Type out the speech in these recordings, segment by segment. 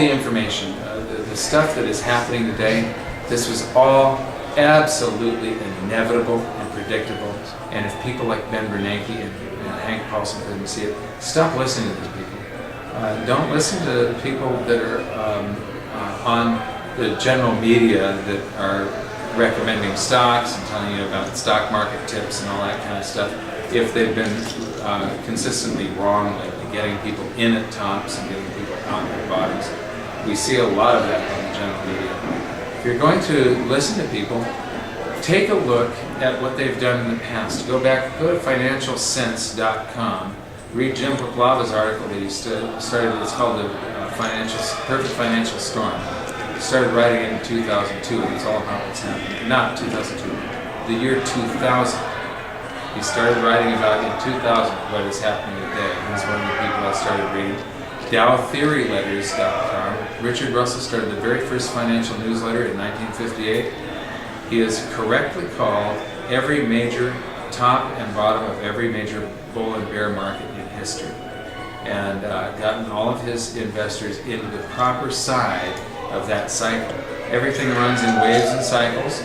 the information, the stuff that is happening today, this was all absolutely inevitable and predictable. And if people like Ben Bernanke and Hank Paulson couldn't see it, stop listening to these people. Don't listen to people that are on the general media that are recommending stocks and telling you about stock market tips and all that kind of stuff. If they've been consistently wrong, like getting people in at tops and getting people out at bottoms. We see a lot of that on the general media. If you're going to listen to people, take a look at what they've done in the past. Go to financialsense.com. Read Jim Poplava's article that he started. It's called the Perfect Financial Storm. He started writing it in 2002, and it's all about what's happening. Not 2002, the year 2000. He started writing about in 2000 what is happening today. He's one of the people I started reading. DowTheoryLetters.com. Richard Russell started the very first financial newsletter in 1958. He has correctly called every major top and bottom of every major bull and bear market in history, and gotten all of his investors into the proper side of that cycle. Everything runs in waves and cycles.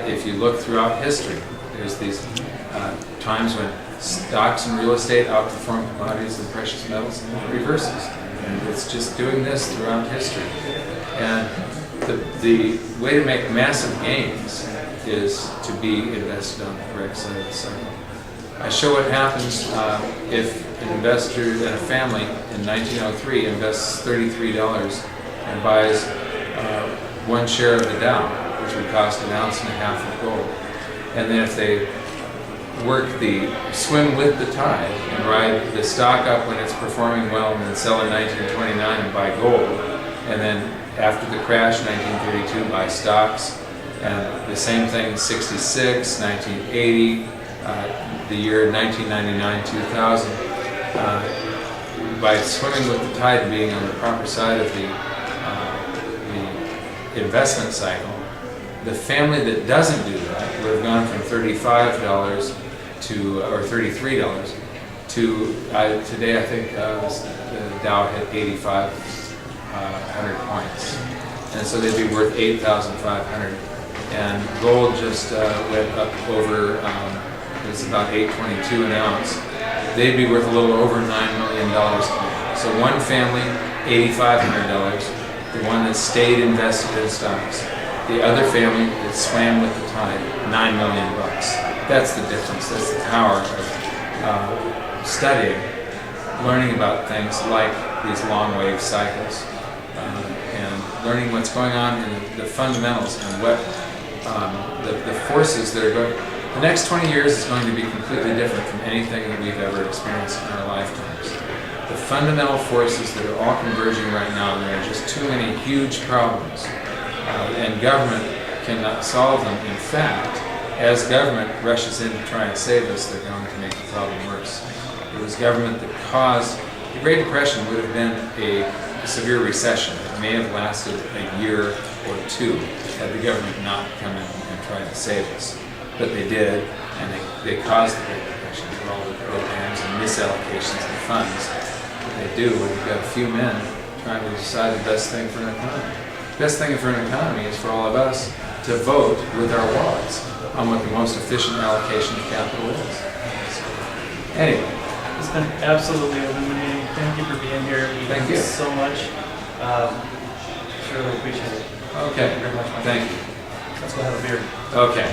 If you look throughout history, there's these times when stocks and real estate outperform commodities and precious metals, and it reverses. And it's just doing this throughout history. And the way to make massive gains is to be invested on the correct side of the cycle. I show what happens if an investor in a family in 1903 invests $33 and buys one share of the Dow, which would cost 1.5 ounces of gold. And then if they swim with the tide and ride the stock up when it's performing well and then sell in 1929 and buy gold, and then after the crash 1932 buy stocks, and the same thing 66, 1980, the year 1999, 2000, by swimming with the tide and being on the proper side of the investment cycle, the family that doesn't do that would have gone from $35 or $33 to today I think the Dow hit 8,500 points, and so they'd be worth 8,500. And gold just went up over, it's about $8.22 an ounce. They'd be worth a little over $9 million. So one family, $8,500. The one that stayed invested in stocks. The other family that swam with the tide, $9 million. That's the difference. That's the power of studying, learning about things like these long wave cycles, and learning what's going on in the fundamentals and what the forces that are going. The next 20 years is going to be completely different from anything that we've ever experienced in our lifetimes. The fundamental forces that are all converging right now, and there are just too many huge problems, and government cannot solve them. In fact, as government rushes in to try and save us, they're going to make the problem worse. It was government that caused the Great Depression. Would have been a severe recession. It may have lasted a year or two had the government not come in and tried to save us. But they did, and they caused the Great Depression through all the programs and misallocations of funds that they do when you've got a few men trying to decide the best thing for an economy. The best thing for an economy is for all of us to vote with our wallets on what the most efficient allocation of capital is. Anyway. It's been absolutely illuminating. Thank you for being here. Thank you so much. Really appreciate it. Okay. Thank you very much. Thank you. Let's go have a beer. Okay.